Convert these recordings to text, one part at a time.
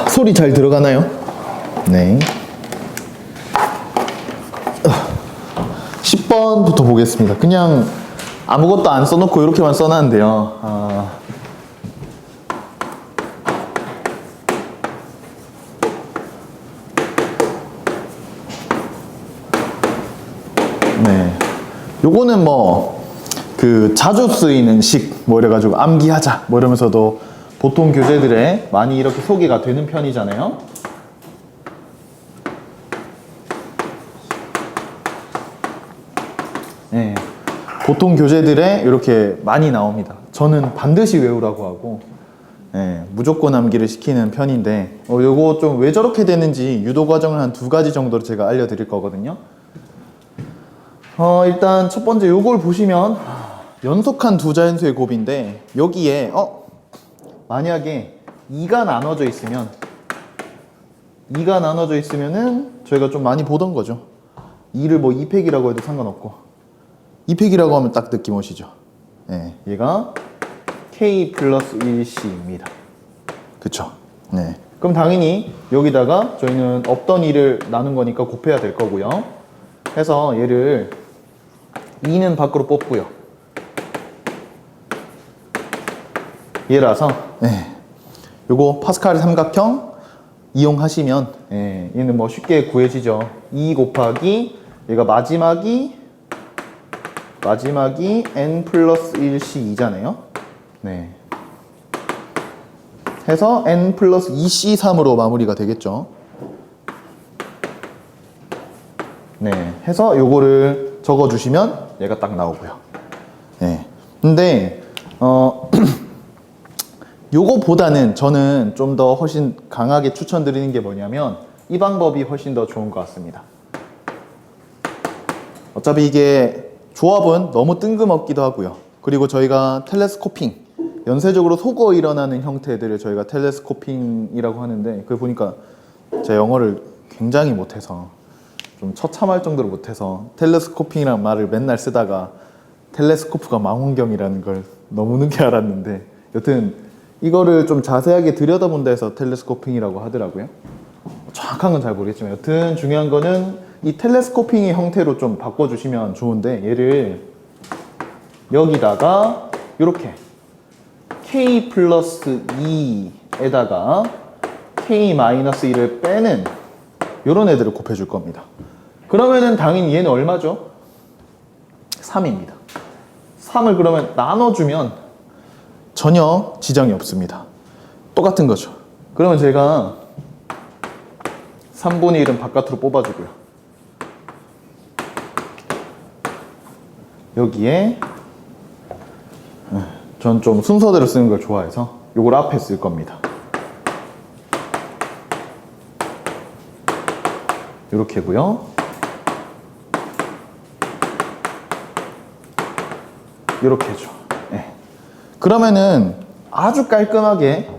소리 잘 들어가나요? 네. 10번부터 보겠습니다. 그냥 아무것도 안 써놓고 이렇게만 써놨는데요. 네. 요거는 뭐, 자주 쓰이는 식, 뭐 이래가지고 암기하자, 뭐 이러면서도 보통 교재들에 많이 이렇게 소개가 되는 편이잖아요. 네. 보통 교재들에 이렇게 많이 나옵니다. 저는 반드시 외우라고 하고, 네, 무조건 암기를 시키는 편인데, 요거 좀 왜 저렇게 되는지 유도 과정을 한 2가지 정도로 제가 알려드릴 거거든요. 일단 첫 번째 요걸 보시면 연속한 두 자연수의 곱인데 여기에 만약에 2가 나눠져 있으면은 저희가 좀 많이 보던 거죠. 2를 뭐 2팩이라고 해도 상관없고 2팩이라고 하면 딱 느낌 오시죠. 네, 얘가 K 플러스 1C입니다. 그쵸? 네. 그럼 당연히 여기다가 저희는 없던 2를 나눈 거니까 곱해야 될 거고요. 해서 얘를 2는 밖으로 뽑고요. 얘라서 요거 파스칼의 삼각형 이용하시면 얘는 뭐 쉽게 구해지죠. 2 곱하기 얘가 마지막이 n 플러스 1c2잖아요. 네. 해서 n 플러스 2c3으로 마무리가 되겠죠. 네. 해서 요거를 적어주시면 얘가 딱 나오고요. 네. 근데 요거보다는 저는 좀 더 훨씬 강하게 추천드리는 게 뭐냐면 이 방법이 훨씬 더 좋은 것 같습니다. 어차피 이게 조합은 너무 뜬금없기도 하고요. 그리고 저희가 텔레스코핑, 연쇄적으로 속어 일어나는 형태들을 저희가 텔레스코핑이라고 하는데 그걸 보니까 제가 영어를 굉장히 못해서 좀 처참할 정도로 못해서 텔레스코핑이라는 말을 맨날 쓰다가 텔레스코프가 망원경이라는 걸 너무 늦게 알았는데 여튼 이거를 좀 자세하게 들여다본다 해서 텔레스코핑이라고 하더라고요. 정확한 건 잘 모르겠지만 여튼 중요한 거는 이 텔레스코핑의 형태로 좀 바꿔주시면 좋은데 얘를 여기다가 이렇게 K 플러스 2에다가 K 마이너스 1을 빼는 이런 애들을 곱해줄 겁니다. 그러면은 당연히 얘는 얼마죠? 3입니다. 3을 그러면 나눠주면 전혀 지장이 없습니다. 똑같은 거죠. 그러면 제가 3분의 1은 바깥으로 뽑아주고요. 여기에 전 좀 순서대로 쓰는 걸 좋아해서 이걸 앞에 쓸 겁니다. 이렇게고요. 이렇게죠. 네. 그러면은 아주 깔끔하게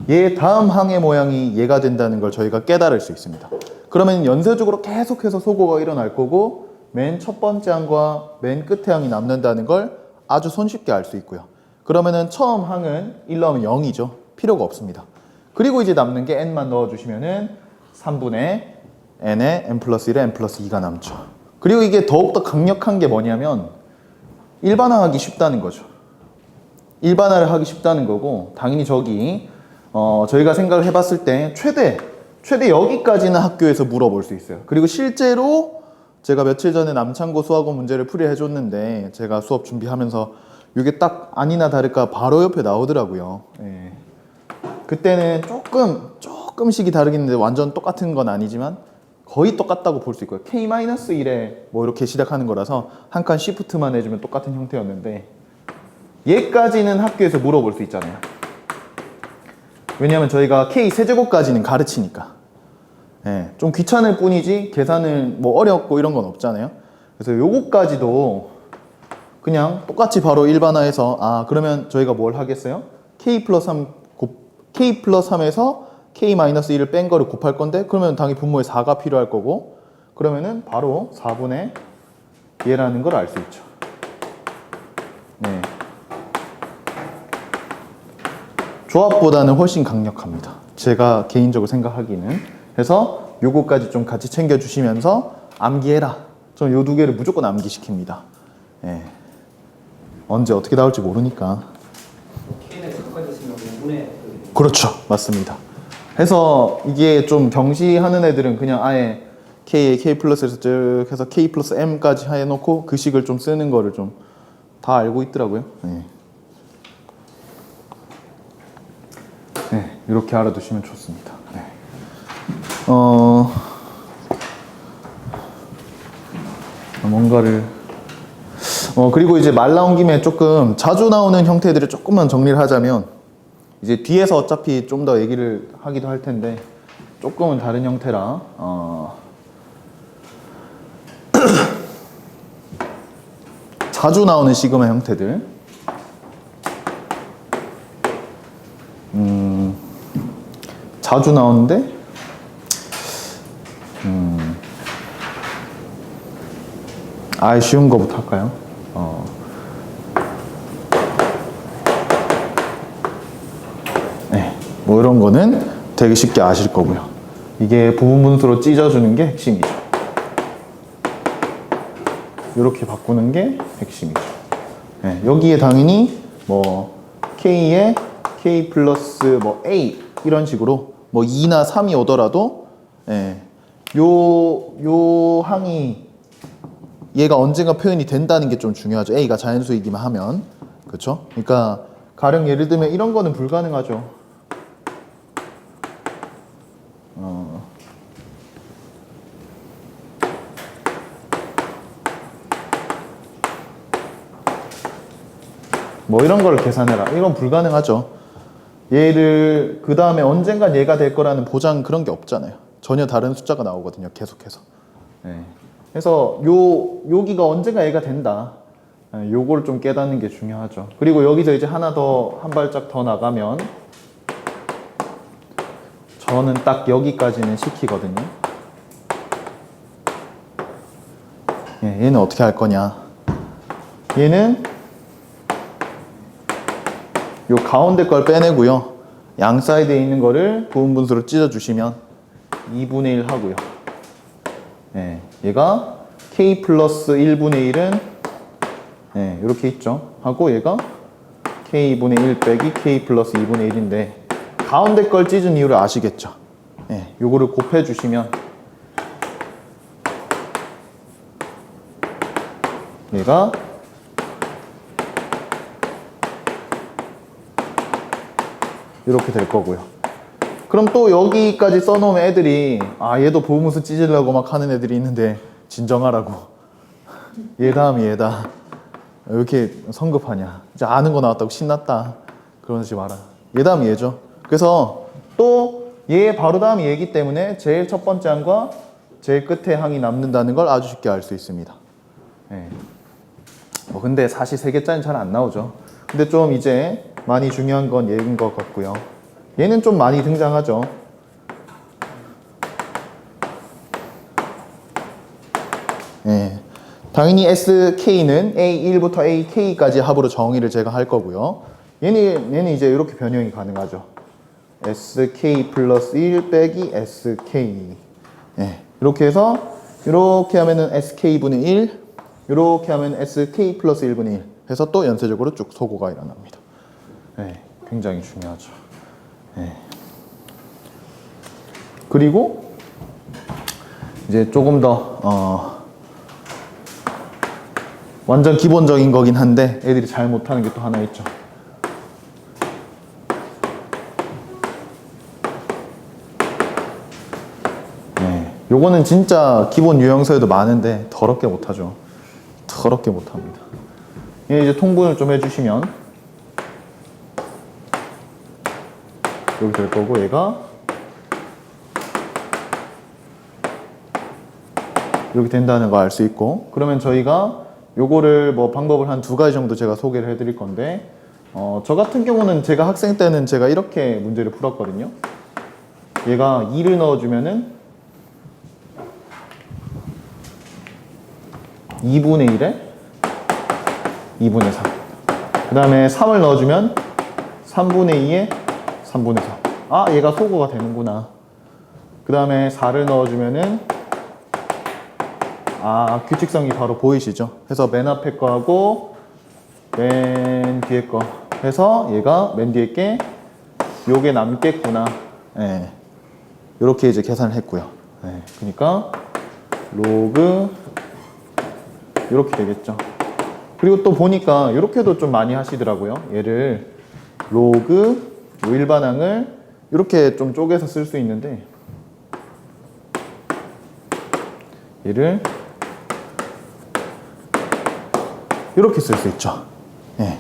얘 다음 항의 모양이 얘가 된다는 걸 저희가 깨달을 수 있습니다. 그러면 연쇄적으로 계속해서 소거가 일어날 거고 맨 첫 번째 항과 맨 끝에 항이 남는다는 걸 아주 손쉽게 알 수 있고요. 그러면은 처음 항은 1 넣으면 0이죠. 필요가 없습니다. 그리고 이제 남는 게 n만 넣어주시면은 3분의 n에 n 플러스 1에 n 플러스 2가 남죠. 그리고 이게 더욱더 강력한 게 뭐냐면 일반화하기 쉽다는 거죠. 일반화를 하기 쉽다는 거고 당연히 저희가 생각을 해봤을 때 최대 여기까지는 학교에서 물어볼 수 있어요. 그리고 실제로 제가 며칠 전에 남창고 수학원 문제를 풀이해줬는데 제가 수업 준비하면서 이게 딱 아니나 다를까 바로 옆에 나오더라고요. 예. 그때는 조금씩이 다르긴 했는데 완전 똑같은 건 아니지만 거의 똑같다고 볼 수 있고요. K-1에 뭐 이렇게 시작하는 거라서 한 칸 시프트만 해주면 똑같은 형태였는데 얘까지는 학교에서 물어볼 수 있잖아요. 왜냐하면 저희가 K 세제곱까지는 가르치니까. 예, 좀 귀찮을 뿐이지 계산은 뭐 어렵고 이런 건 없잖아요. 그래서 요거까지도 그냥 똑같이 바로 일반화해서 그러면 저희가 뭘 하겠어요? K 플러스 3에서 K-1을 뺀 거를 곱할 건데 그러면 당연히 분모에 4가 필요할 거고 그러면은 바로 4분의 얘라는 걸 알 수 있죠. 네. 조합보다는 훨씬 강력합니다. 제가 개인적으로 생각하기는. 해서 요거까지 좀 같이 챙겨주시면서 암기해라. 저는 요 두 개를 무조건 암기시킵니다. 예. 언제 어떻게 나올지 모르니까. K는 끝까지 있으면 5분의 그렇죠. 맞습니다. 해서 이게 좀 경시하는 애들은 그냥 아예 K에 K 플러스에서 쭉 해서 K 플러스 M까지 해놓고 그 식을 좀 쓰는 거를 좀 다 알고 있더라고요. 네. 네, 이렇게 알아두시면 좋습니다. 네. 뭔가를 그리고 이제 말 나온 김에 조금 자주 나오는 형태들을 조금만 정리를 하자면 이제 뒤에서 어차피 좀 더 얘기를 하기도 할 텐데 조금은 다른 형태라 자주 나오는 시그마 형태들 자주 나오는데 아예 쉬운 거부터 할까요? 네, 뭐 이런 거는 되게 쉽게 아실 거고요. 이게 부분 분수로 찢어주는 게 핵심이죠. 이렇게 바꾸는 게 핵심이죠. 네, 여기에 당연히 뭐 K에 K 플러스 뭐 A 이런 식으로 뭐 2나 3이 오더라도 요 항이 얘가 언젠가 표현이 된다는 게 좀 중요하죠. A가 자연수이기만 하면. 그렇죠? 그러니까 가령 예를 들면 이런 거는 불가능하죠. 뭐 이런 걸 계산해라. 이건 불가능하죠. 얘를 그 다음에 언젠간 얘가 될 거라는 보장 그런 게 없잖아요. 전혀 다른 숫자가 나오거든요. 계속해서. 그래서 여기가 언젠가 얘가 된다. 요걸 좀 깨닫는 게 중요하죠. 그리고 여기서 이제 하나 더 한 발짝 더 나가면 저는 딱 여기까지는 시키거든요. 얘는 어떻게 할 거냐. 얘는 요 가운데 걸 빼내고요. 양 사이드에 있는 거를 부분 분수로 찢어주시면 2분의 1 하고요. 얘가 K 플러스 1분의 1은 이렇게 있죠. 하고 얘가 K분의 1 빼기 K 플러스 2분의 1인데 가운데 걸 찢은 이유를 아시겠죠? 요거를 곱해주시면 얘가 이렇게 될 거고요. 그럼 또 여기까지 써놓으면 애들이 얘도 보무수 찢으려고 막 하는 애들이 있는데 진정하라고. 얘 다음이 얘다. 왜 이렇게 성급하냐. 이제 아는 거 나왔다고 신났다. 그러지 마라. 얘 다음이 얘죠. 그래서 또 얘 바로 다음이 얘기 때문에 제일 첫 번째 항과 제일 끝에 항이 남는다는 걸 아주 쉽게 알 수 있습니다. 근데 사실 3개짜리는 잘 안 나오죠. 근데 좀 이제 많이 중요한 건 얘인 것 같고요. 얘는 좀 많이 등장하죠. 당연히 SK는 A1부터 AK까지 합으로 정의를 제가 할 거고요. 얘는 이제 이렇게 변형이 가능하죠. SK 플러스 1 빼기 SK. 이렇게 해서 이렇게 하면은 SK분의 1, 이렇게 하면 SK 플러스 1분의 1 해서 또 연쇄적으로 쭉 소고가 일어납니다. 굉장히 중요하죠. 그리고 이제 조금 더 완전 기본적인 거긴 한데 애들이 잘 못하는 게 또 하나 있죠. 요거는 진짜 기본 유형서에도 많은데 더럽게 못하죠. 더럽게 못합니다. 얘 이제 통분을 좀 해주시면 여기 될 거고 얘가 이렇게 된다는 거 알 수 있고, 그러면 저희가 요거를 뭐 방법을 한 2가지 정도 제가 소개를 해드릴 건데 저 같은 경우는 제가 학생 때는 제가 이렇게 문제를 풀었거든요. 얘가 2를 넣어주면은 2분의 1에 2분의 3. 그 다음에 3을 넣어주면 3분의 2에 3분의 4. 아, 얘가 소거가 되는구나. 그 다음에 4를 넣어주면은 아, 규칙성이 바로 보이시죠? 해서 맨 앞에 거하고 맨 뒤에 거 해서 얘가 맨 뒤에 게 요게 남겠구나. 예. 요렇게 이제 계산을 했고요. 예. 그러니까 로그 요렇게 되겠죠. 그리고 또 보니까 이렇게도 좀 많이 하시더라고요. 얘를 로그 요 일반항을 이렇게 좀 쪼개서 쓸 수 있는데 얘를 이렇게 쓸 수 있죠. 예.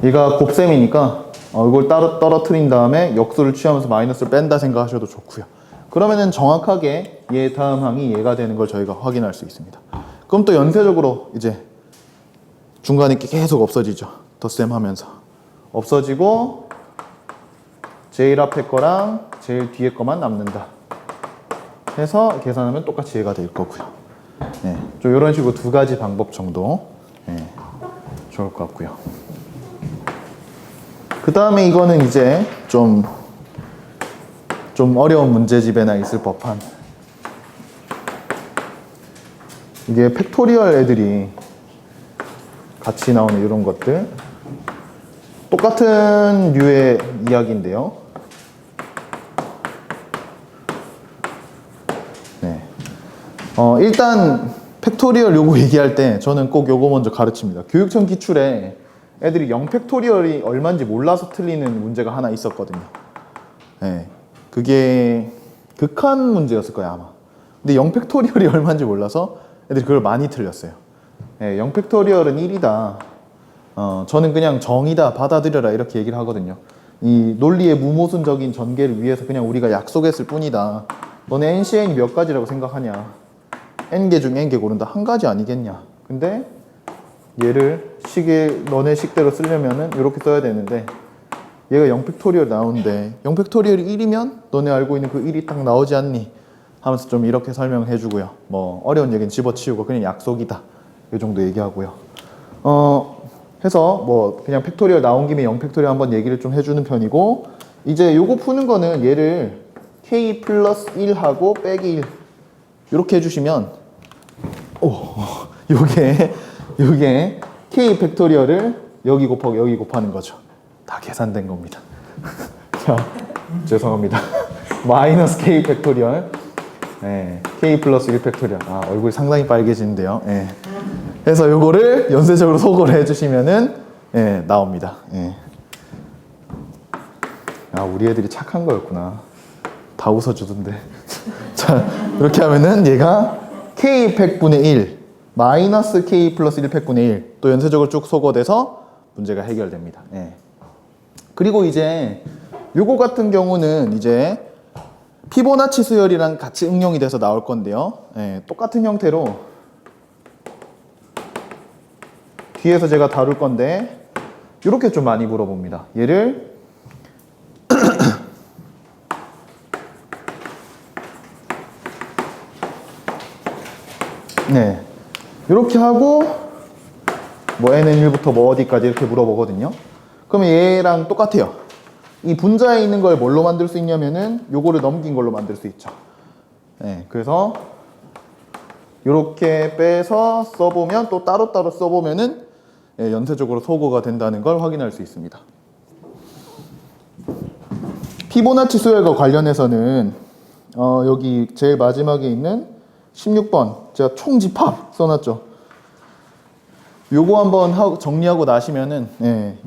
얘가 곱셈이니까 이걸 떨어뜨린 다음에 역수를 취하면서 마이너스를 뺀다 생각하셔도 좋고요. 그러면은 정확하게 얘 다음 항이 얘가 되는 걸 저희가 확인할 수 있습니다. 그럼 또 연쇄적으로 이제 중간에 게 계속 없어지죠. 덧셈 하면서 없어지고 제일 앞에 거랑 제일 뒤에 거만 남는다 해서 계산하면 똑같이 얘가 될 거고요. 네, 좀 이런 식으로 두 가지 방법 정도 좋을 것 같고요. 그 다음에 이거는 이제 좀 어려운 문제집에나 있을 법한 이게 팩토리얼 애들이 같이 나오는 이런 것들 똑같은 류의 이야기인데요. 네. 일단 팩토리얼 요거 얘기할 때 저는 꼭 요거 먼저 가르칩니다. 교육청 기출에 애들이 0팩토리얼이 얼마인지 몰라서 틀리는 문제가 하나 있었거든요. 네. 그게 극한 문제였을 거예요, 아마. 근데 0팩토리얼이 얼마인지 몰라서 애들이 그걸 많이 틀렸어요. 네, 0팩토리얼은 1이다. 저는 그냥 정이다, 받아들여라 이렇게 얘기를 하거든요. 이 논리의 무모순적인 전개를 위해서 그냥 우리가 약속했을 뿐이다. 너네 NCN이 몇 가지라고 생각하냐? N개 중 N개 고른다. 한 가지 아니겠냐? 근데 얘를 너네 식대로 쓰려면은 이렇게 써야 되는데 얘가 0팩토리얼 나오는데 0팩토리얼이 1이면 너네 알고 있는 그 1이 딱 나오지 않니? 하면서 좀 이렇게 설명해 주고요. 뭐 어려운 얘기는 집어치우고 그냥 약속이다. 이 정도 얘기하고요. 해서 뭐 그냥 팩토리얼 나온 김에 0팩토리얼 한번 얘기를 좀 해주는 편이고 이제 요거 푸는 거는 얘를 k 플러스 1하고 빼기 1 이렇게 해주시면 요게 k 팩토리얼을 여기 곱하고 여기 곱하는 거죠. 다 계산된 겁니다. 자, 죄송합니다. 마이너스 k 팩토리얼 네, k 플러스 1 팩토리얼 얼굴이 상당히 빨개지는데요. 네. 그래서 요거를 연쇄적으로 소거를 해주시면은 나옵니다. 우리 애들이 착한 거였구나. 다 웃어주던데. 자, 이렇게 하면은 얘가 k 팩분의 1 마이너스 k 플러스 1 팩분의 1 또 연쇄적으로 쭉 소거돼서 문제가 해결됩니다. 그리고 이제 요거 같은 경우는 이제 피보나치 수열이랑 같이 응용이 돼서 나올 건데요. 똑같은 형태로 뒤에서 제가 다룰 건데 이렇게 좀 많이 물어봅니다. 얘를 이렇게 하고 뭐 nn1부터 뭐 어디까지 이렇게 물어보거든요. 그러면 얘랑 똑같아요. 이 분자에 있는 걸 뭘로 만들 수 있냐면은 요거를 넘긴 걸로 만들 수 있죠. 그래서 이렇게 빼서 써보면 또 따로따로 써보면은 연쇄적으로 소거가 된다는 걸 확인할 수 있습니다. 피보나치 수열과 관련해서는 여기 제일 마지막에 있는 16번 제가 총집합 써놨죠. 요거 한번 정리하고 나시면은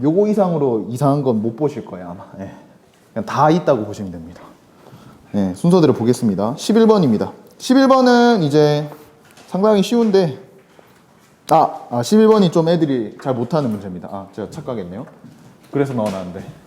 요거 이상으로 이상한 건 못 보실 거예요 아마. 그냥 다 있다고 보시면 됩니다. 순서대로 보겠습니다. 11번입니다. 11번은 이제 상당히 쉬운데 11번이 좀 애들이 잘 못하는 문제입니다. 제가 착각했네요. 그래서 넣어놨는데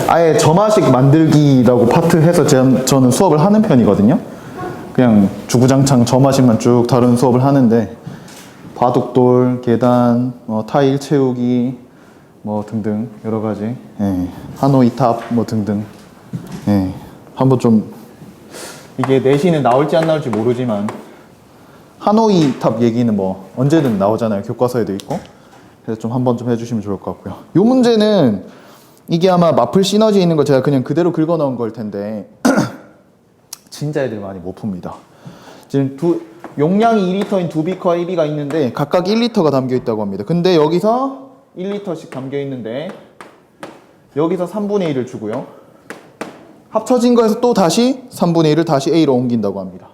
아예 점화식 만들기라고 파트 해서 저는 수업을 하는 편이거든요. 그냥 주구장창 점화식만 쭉 다루는 수업을 하는데 바둑돌, 계단, 타일 채우기 뭐 등등 여러 가지. 예. 하노이 탑 뭐 등등. 예. 한번 좀 이게 내신에 나올지 안 나올지 모르지만 하노이 탑 얘기는 뭐 언제든 나오잖아요. 교과서에도 있고. 그래서 좀 한번 좀 해주시면 좋을 것 같고요. 요 문제는 이게 아마 마플 시너지에 있는 거 제가 그냥 그대로 긁어 넣은 걸 텐데 진짜 애들 많이 못 풉니다. 지금 용량이 2리터인 두 비커 AB가 있는데 각각 1리터가 담겨 있다고 합니다. 근데 여기서 1리터씩 담겨 있는데 여기서 3분의 1을 주고요. 합쳐진 거에서 또 다시 3분의 1을 다시 A로 옮긴다고 합니다.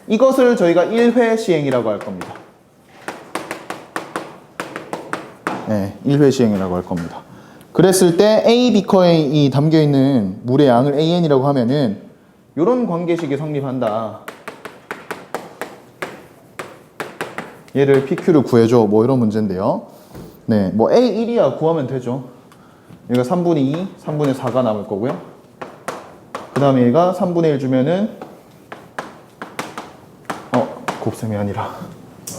이것을 저희가 1회 시행이라고 할 겁니다. 네, 1회 시행이라고 할 겁니다. 그랬을 때 A 비커에 이 담겨있는 물의 양을 AN이라고 하면은 이런 관계식이 성립한다. 얘를 PQ를 구해줘. 뭐 이런 문제인데요. 네, 뭐 A1이야 구하면 되죠. 얘가 3분의 2, 3분의 4가 남을 거고요. 그 다음에 얘가 3분의 1 주면은 곱셈이 아니라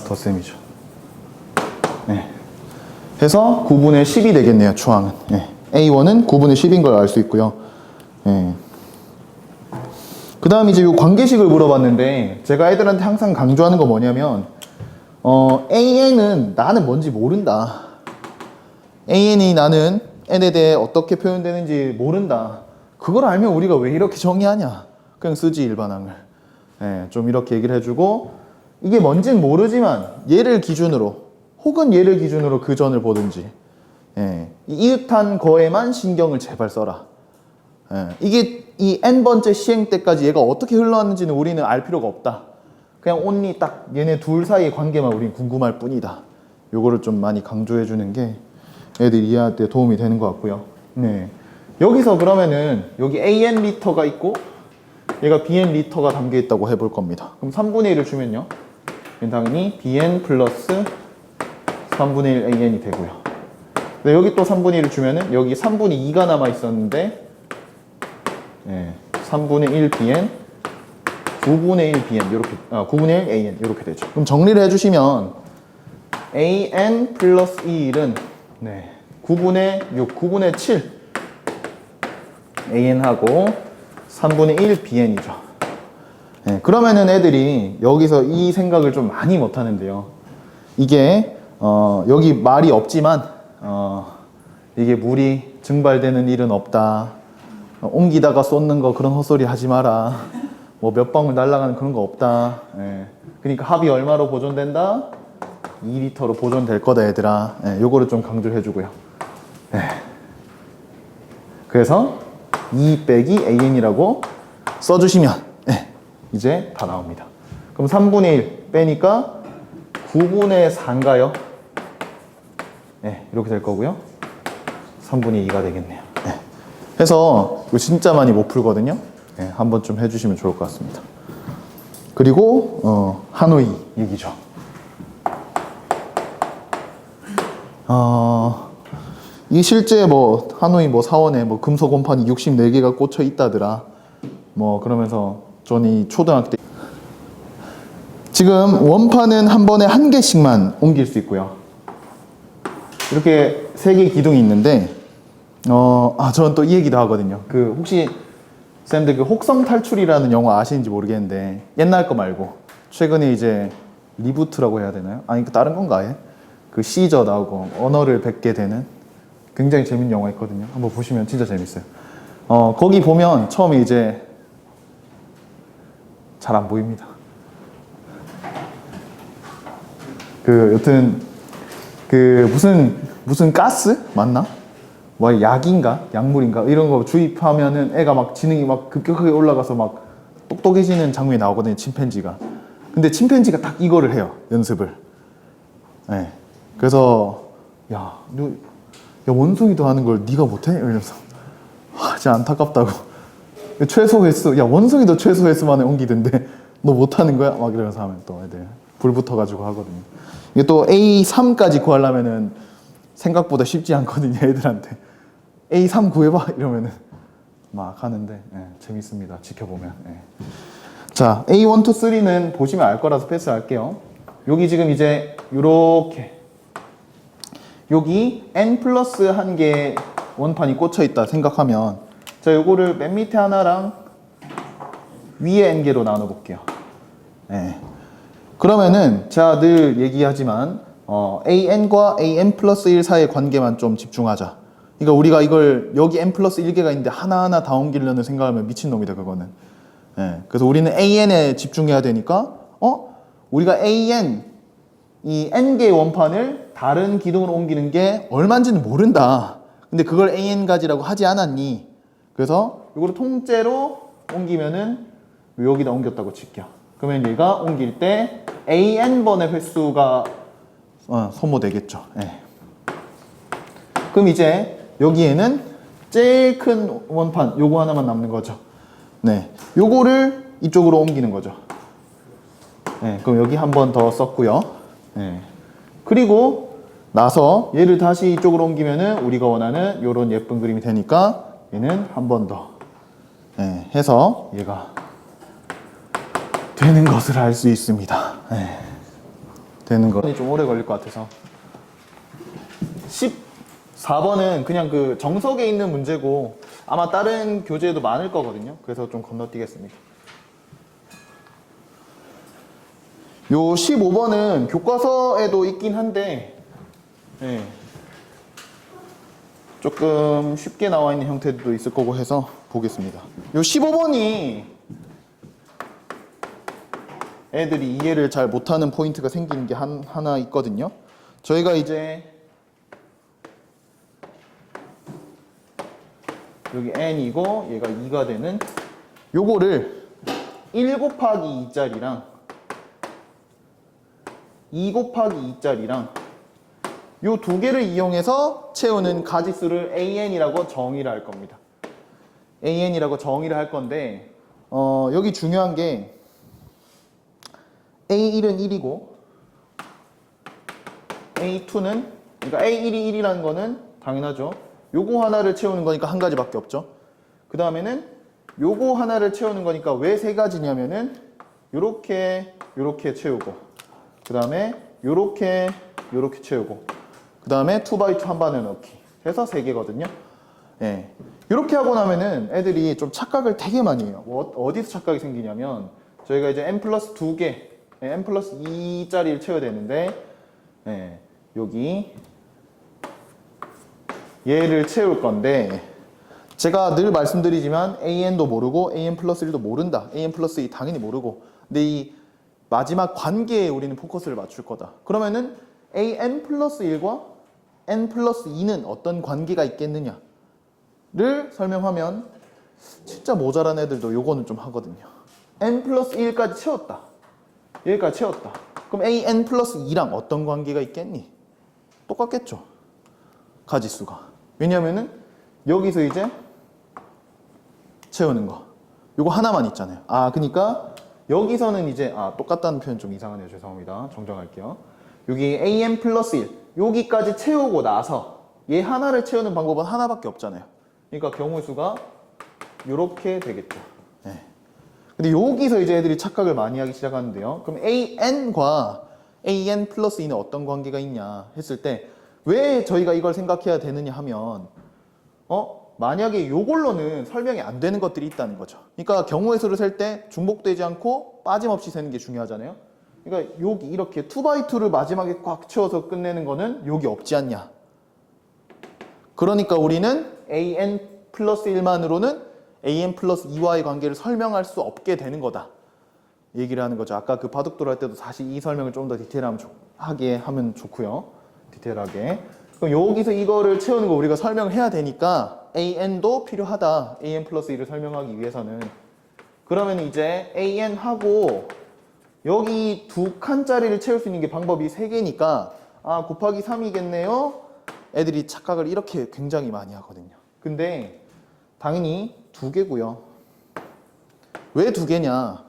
덧셈이죠. 네. 해서 9분의 10이 되겠네요, 추항은. 네. A1은 9분의 10인 걸 알 수 있고요. 네. 그 다음 이제 이 관계식을 물어봤는데 제가 애들한테 항상 강조하는 거 뭐냐면 AN은 나는 뭔지 모른다. AN이 나는 N에 대해 어떻게 표현되는지 모른다. 그걸 알면 우리가 왜 이렇게 정의하냐. 그냥 쓰지 일반항을. 네, 좀 이렇게 얘기를 해주고 이게 뭔진 모르지만 얘를 기준으로 혹은 얘를 기준으로 그 전을 보든지 이윽한 거에만 신경을 제발 써라. 이게 이 n번째 시행 때까지 얘가 어떻게 흘러왔는지는 우리는 알 필요가 없다. 그냥 온리 딱 얘네 둘 사이의 관계만 우리는 궁금할 뿐이다. 요거를 좀 많이 강조해 주는 게 애들이 이해할 때 도움이 되는 것 같고요. 네. 여기서 그러면은 여기 AN 리터가 있고 얘가 BN 리터가 담겨 있다고 해볼 겁니다. 그럼 3분의 1을 주면요. 당연히 BN 플러스 3분의 1 AN이 되고요. 네, 여기 또 3분의 1을 주면은 여기 3분의 2가 남아 있었는데 3분의 1 BN 9분의 1 BN 이렇게 9분의 1 AN 이렇게 되죠. 그럼 정리를 해주시면 AN 플러스 1은 9분의 6, 9분의 7 AN하고 3분의 1 BN이죠. 그러면은 애들이 여기서 이 생각을 좀 많이 못 하는데요. 이게 여기 말이 없지만 이게 물이 증발되는 일은 없다. 옮기다가 쏟는 거 그런 헛소리 하지 마라. 뭐 몇 방울 날아가는 그런 거 없다. 그러니까 합이 얼마로 보존된다? 2리터로 보존될 거다 얘들아. 요거를 좀 강조해 주고요. 그래서 2 빼기 AN이라고 써주시면 이제 다 나옵니다. 그럼 3분의 1 빼니까 9분의 4인가요? 이렇게 될 거고요. 3분의 2가 되겠네요. 해서 이거 진짜 많이 못 풀거든요. 한번 좀 해주시면 좋을 것 같습니다. 그리고 하노이 얘기죠. 이 실제 뭐 하노이 뭐 사원에 뭐 금속 원판이 64개가 꽂혀 있다더라. 뭐 그러면서 저는 이 초등학교 때 지금 원판은 한 번에 한 개씩만 옮길 수 있고요. 이렇게 3개의 기둥이 있는데 저는 또 이 얘기도 하거든요. 그 혹시 쌤들 그 혹성 탈출이라는 영화 아시는지 모르겠는데 옛날 거 말고 최근에 이제 리부트라고 해야 되나요? 아니 그 다른 건가 아예? 그 시저 나오고 언어를 뱉게 되는 굉장히 재밌는 영화 있거든요. 한번 보시면 진짜 재밌어요. 거기 보면 처음에 이제 잘 안 보입니다. 그 여튼 그 무슨 가스 맞나? 뭐 약인가 약물인가 이런 거 주입하면은 애가 막 지능이 막 급격하게 올라가서 막 똑똑해지는 장면이 나오거든요. 침팬지가. 근데 침팬지가 딱 이거를 해요. 연습을. 그래서 야 원숭이도 하는 걸 네가 못해? 이러면서 진짜 안타깝다고. 최소 횟수 원숭이도 최소 횟수 만에 옮기던데 너 못하는 거야? 막 이러면서 하면 또 애들 불 붙어가지고 하거든요. 이게 또 A3까지 구하려면은 생각보다 쉽지 않거든요. 애들한테 A3 구해봐 이러면은 막 하는데 재밌습니다. 지켜보면. 자, A1, 2, 3는 보시면 알 거라서 패스할게요. 여기 지금 이제 요렇게 여기 n 플러스 한 개의 원판이 꽂혀 있다 생각하면 자, 요거를 맨 밑에 하나랑 위에 n개로 나눠 볼게요. 네. 그러면은 제가 늘 얘기하지만 an과 an 플러스 1 사이의 관계만 좀 집중하자. 그러니까 우리가 이걸 여기 n 플러스 1개가 있는데 하나하나 다 옮기려는 생각하면 미친놈이다 그거는. 네. 그래서 우리는 an에 집중해야 되니까 우리가 an 이 n개의 원판을 다른 기둥으로 옮기는 게 얼마인지는 모른다. 근데 그걸 an 가지라고 하지 않았니? 그래서 이거를 통째로 옮기면은 여기다 옮겼다고 칠게요. 그러면 얘가 옮길 때 an 번의 횟수가 소모되겠죠. 네. 그럼 이제 여기에는 제일 큰 원판 요거 하나만 남는 거죠. 네, 요거를 이쪽으로 옮기는 거죠. 네, 그럼 여기 한 번 더 썼고요. 네. 그리고 나서 얘를 다시 이쪽으로 옮기면은 우리가 원하는 요런 예쁜 그림이 되니까 얘는 한 번 더 해서 얘가 되는 것을 알 수 있습니다. 네. 되는 거 좀 오래 걸릴 것 같아서 14번은 그냥 그 정석에 있는 문제고 아마 다른 교재에도 많을 거거든요. 그래서 좀 건너뛰겠습니다. 요 15번은 교과서에도 있긴 한데 네. 조금 쉽게 나와 있는 형태도 있을 거고 해서 보겠습니다. 요 15번이 애들이 이해를 잘 못하는 포인트가 생기는 게 하나 있거든요. 저희가 이제 여기 n이고 얘가 2가 되는 요거를 1 곱하기 2짜리랑 2 곱하기 2짜리랑 요 두 개를 이용해서 채우는 가지수를 an이라고 정의를 할 겁니다. an이라고 정의를 할 건데 여기 중요한 게 A1은 1이고 A2는 그러니까 A1이 1이라는 거는 당연하죠. 요거 하나를 채우는 거니까 한 가지밖에 없죠. 그 다음에는 요거 하나를 채우는 거니까 왜 세 가지냐면은 요렇게 요렇게 채우고 그 다음에 요렇게 요렇게 채우고 그 다음에 2x2 한 반에 넣기 해서 3개거든요. 예. 이렇게 하고 나면은 애들이 좀 착각을 되게 많이 해요. 어디서 착각이 생기냐면 저희가 이제 n 플러스 2개 n 플러스 2짜리를 채워야 되는데 예, 여기 얘를 채울 건데 제가 늘 말씀드리지만 an도 모르고 an 플러스 1도 모른다. an 플러스 2 당연히 모르고 근데 이 마지막 관계에 우리는 포커스를 맞출 거다. 그러면은 an 플러스 1과 n 플러스 2는 어떤 관계가 있겠느냐를 설명하면 진짜 모자란 애들도 요거는 좀 하거든요. n 플러스 1까지 채웠다. 여기까지 채웠다. 그럼 an 플러스 2랑 어떤 관계가 있겠니? 똑같겠죠. 가지수가. 왜냐면은 여기서 이제 채우는 거. 요거 하나만 있잖아요. 그러니까 여기서는 이제 똑같다는 표현 좀 이상하네요. 죄송합니다. 정정할게요. 여기 an 플러스 1 여기까지 채우고 나서 얘 하나를 채우는 방법은 하나밖에 없잖아요. 그러니까 경우의 수가 요렇게 되겠죠. 네. 근데 여기서 이제 애들이 착각을 많이 하기 시작하는데요. 그럼 an과 an 플러스 2는 어떤 관계가 있냐 했을 때 왜 저희가 이걸 생각해야 되느냐 하면 만약에 요걸로는 설명이 안 되는 것들이 있다는 거죠. 그러니까 경우의 수를 셀 때 중복되지 않고 빠짐없이 세는 게 중요하잖아요. 그러니까 여기 이렇게 2x2를 마지막에 꽉 채워서 끝내는 거는 여기 없지 않냐. 그러니까 우리는 an 플러스 1만으로는 an 플러스 2와의 관계를 설명할 수 없게 되는 거다. 얘기를 하는 거죠. 아까 그 바둑돌 할 때도 사실 이 설명을 좀 더 디테일하게 하면 좋고요. 디테일하게. 그럼 여기서 이거를 채우는 거 우리가 설명을 해야 되니까 an도 필요하다. an 플러스 2를 설명하기 위해서는. 그러면 이제 an하고 여기 두 칸짜리를 채울 수 있는 게 방법이 3개니까 곱하기 3이겠네요. 애들이 착각을 이렇게 굉장히 많이 하거든요. 근데 당연히 2개고요. 왜 2개냐?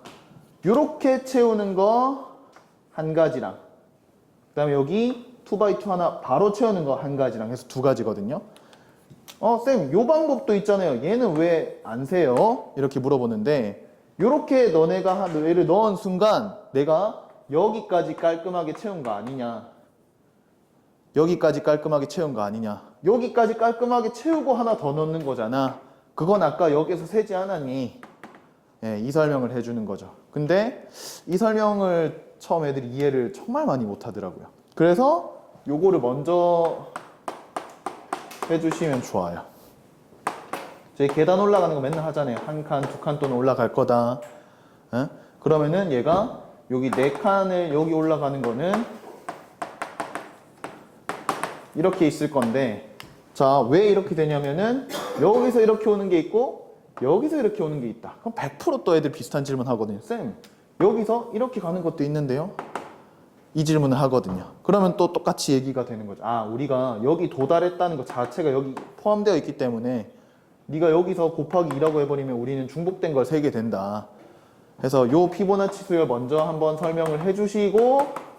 요렇게 채우는 거 한 가지랑 그 다음에 여기 2x2 하나 바로 채우는 거 한 가지랑 해서 2가지거든요. 쌤, 요 방법도 있잖아요. 얘는 왜 안 세요? 이렇게 물어보는데 요렇게 너네가 얘를 넣은 순간 내가 여기까지 깔끔하게 채운 거 아니냐. 여기까지 깔끔하게 채운 거 아니냐. 여기까지 깔끔하게 채우고 하나 더 넣는 거잖아. 그건 아까 여기서 세지 않았니? 예, 이 설명을 해주는 거죠. 근데 이 설명을 처음 애들이 이해를 정말 많이 못 하더라고요. 그래서 요거를 먼저 해주시면 좋아요. 저희 계단 올라가는 거 맨날 하잖아요. 한 칸, 두 칸 또는 올라갈 거다. 예? 그러면은 얘가 여기 네 칸을 여기 올라가는 거는 이렇게 있을 건데, 자, 왜 이렇게 되냐면은 여기서 이렇게 오는 게 있고 여기서 이렇게 오는 게 있다. 그럼 100% 또 애들 비슷한 질문 하거든요. 쌤, 여기서 이렇게 가는 것도 있는데요. 이 질문을 하거든요. 그러면 또 똑같이 얘기가 되는 거죠. 아, 우리가 여기 도달했다는 것 자체가 여기 포함되어 있기 때문에 네가 여기서 곱하기 2라고 해버리면 우리는 중복된 걸 세게 된다. 그래서 요 피보나치 수열 먼저 한번 설명을 해주시고,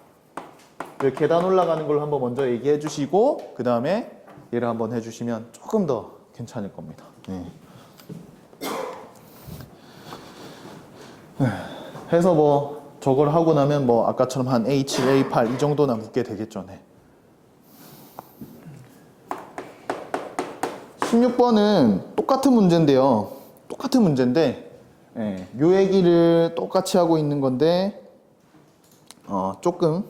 계단 올라가는 걸 한번 먼저 얘기해 주시고, 그 다음에 얘를 한번 해주시면 조금 더 괜찮을 겁니다. 네. 해서 뭐 저걸 하고 나면 뭐 아까처럼 한 A7, A8 이 정도나 묻게 되겠죠. 네. 16번은 똑같은 문제인데요. 똑같은 문제인데, 예, 요 얘기를 똑같이 하고 있는 건데, 조금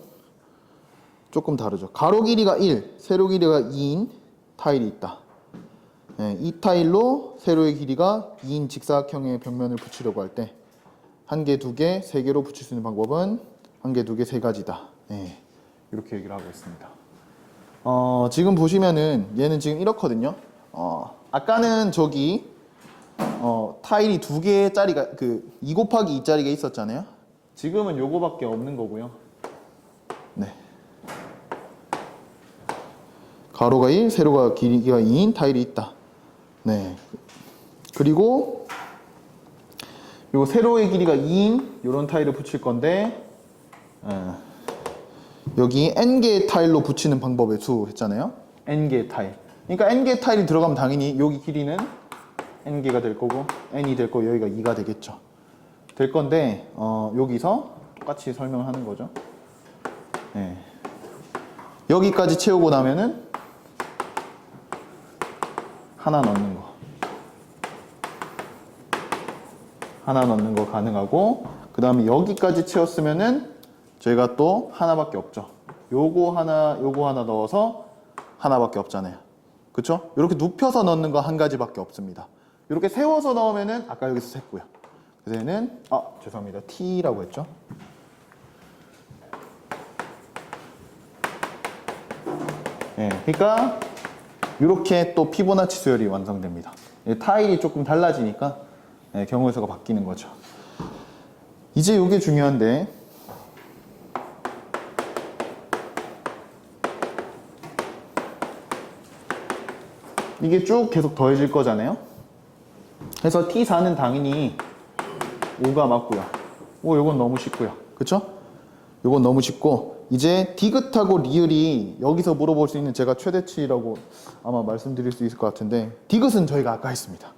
다르죠. 가로 길이가 1, 세로 길이가 2인 타일이 있다. 예, 이 타일로 세로의 길이가 2인 직사각형의 벽면을 붙이려고 할 때, 한 개, 두 개, 세 개로 붙일 수 있는 방법은 한 개, 두 개, 세 가지다. 예, 이렇게 얘기를 하고 있습니다. 지금 보시면은 얘는 지금 이렇거든요. 아까는 저기 타일이 두 개짜리가 2 곱하기 2짜리가 있었잖아요. 지금은 요거밖에 없는 거고요. 네. 가로가 1, 세로가 길이가 2인 타일이 있다. 네. 그리고 요 세로의 길이가 2인 요런 타일을 붙일 건데, 여기 n개의 타일로 붙이는 방법의 수 했잖아요. n개의 타일. 그러니까 n개의 타일이 들어가면 당연히 여기 길이는 n개가 될 거고 n이 될 거고 여기가 2가 되겠죠. 될 건데 여기서 똑같이 설명을 하는 거죠. 네. 여기까지 채우고 나면은 하나 넣는 거. 하나 넣는 거 가능하고, 그 다음에 여기까지 채웠으면은 저희가 또 하나밖에 없죠. 요거 하나 넣어서 하나밖에 없잖아요. 그쵸? 이렇게 눕혀서 넣는 거 한 가지밖에 없습니다. 이렇게 세워서 넣으면은 아까 여기서 셌고요. 그래서 얘는 죄송합니다. T라고 했죠. 예, 그러니까 이렇게 또 피보나치 수열이 완성됩니다. 타일이 조금 달라지니까 경우의 수가 바뀌는 거죠. 이제 이게 중요한데, 이게 쭉 계속 더해질 거잖아요. 그래서 T4는 당연히 5가 맞고요. 요건 너무 쉽고요. 그쵸? 요건 너무 쉽고, 이제 디귿하고 리을이 여기서 물어볼 수 있는 제가 최대치라고 아마 말씀드릴 수 있을 것 같은데, 디귿은 저희가 아까 했습니다.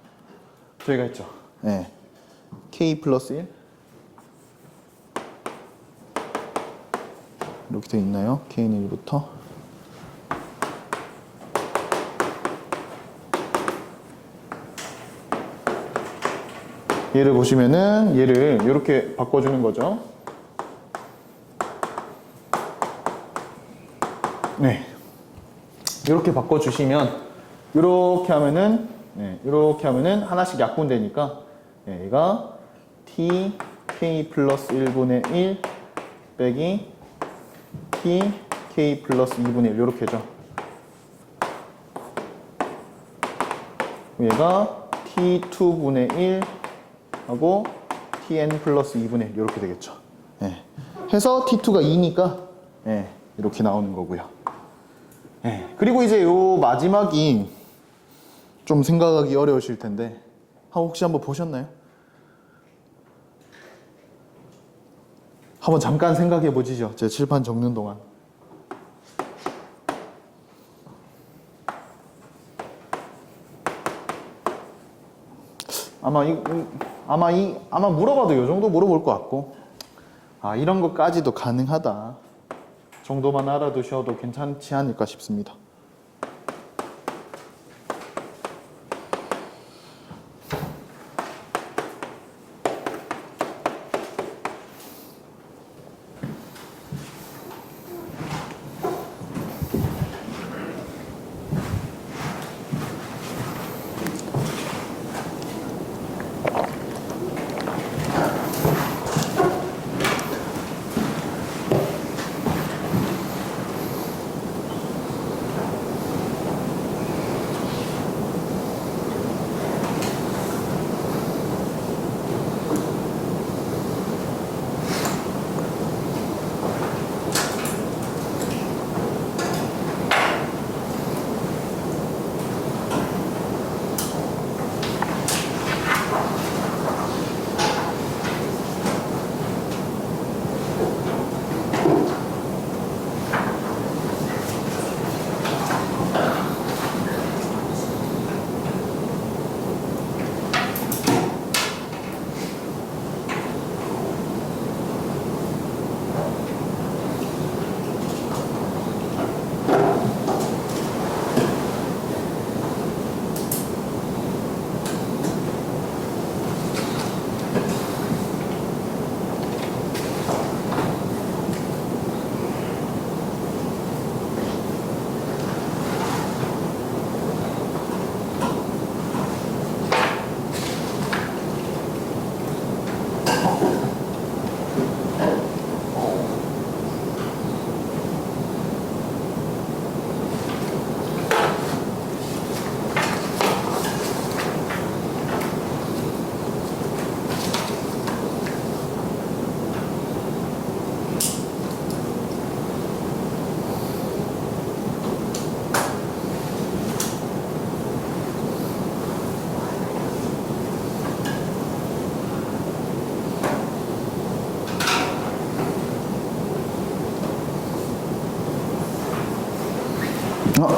저희가 했죠. 네. K 플러스 1 이렇게 돼 있나요? K는 1부터 얘를 보시면은 얘를 이렇게 바꿔주는 거죠. 네, 이렇게 바꿔주시면 이렇게 하면은 이렇게 하면은 하나씩 약분되니까 얘가 t k 플러스 1분의 1 빼기 t k 플러스 2분의 1 이렇게죠. 얘가 t2분의 1 하고 tn 플러스 2분의 1 이렇게 되겠죠. 해서 t2가 2니까 이렇게 나오는 거고요. 그리고 이제 요 마지막이 좀 생각하기 어려우실 텐데, 혹시 한번 보셨나요? 한번 잠깐 생각해 보시죠. 제 칠판 적는 동안. 아마 물어봐도 요 정도 물어볼 것 같고, 이런 것까지도 가능하다. 정도만 알아두셔도 괜찮지 않을까 싶습니다.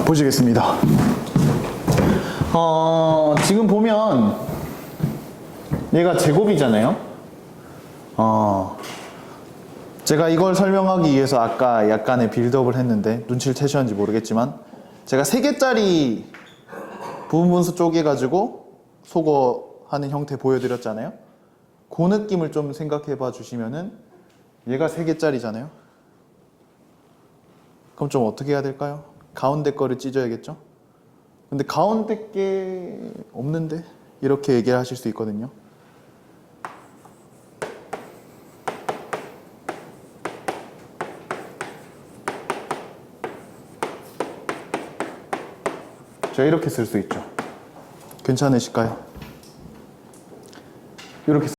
보시겠습니다. 지금 보면 얘가 제곱이잖아요. 제가 이걸 설명하기 위해서 아까 약간의 빌드업을 했는데 눈치를 채셨는지 모르겠지만 제가 3개짜리 부분 분수 쪼개가지고 소거하는 형태 보여드렸잖아요. 그 느낌을 좀 생각해 봐 주시면은 얘가 3개짜리잖아요. 그럼 좀 어떻게 해야 될까요? 가운데 거를 찢어야겠죠? 근데 가운데 게 없는데? 이렇게 얘기를 하실 수 있거든요. 제가 이렇게 쓸 수 있죠. 괜찮으실까요? 이렇게